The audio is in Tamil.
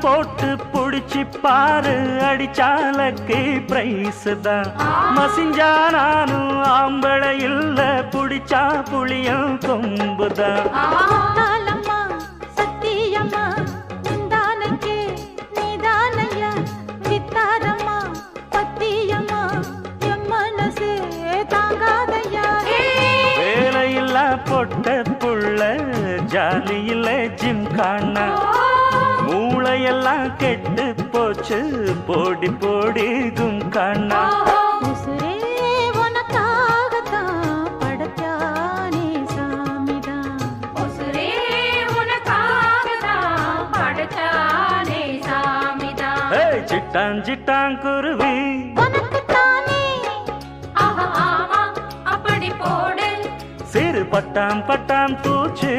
போட்டு புடிச்சு பாரு அடிச்சாலக்கு பிரைஸ் தான் மசிஞ்சா நானும் ஆம்பளை இல்ல புடிச்சா புளியும் கொம்புதான் வேலையில்லா பொட்ட புள்ள ஜாலியில ஜிம் காண மூளையெல்லாம் கெட்டு போச்சு போடி போடி கும் காணா சிட்டான் சிட்டான் குருவி சிறு பட்டாம் பட்டாம் பூச்சி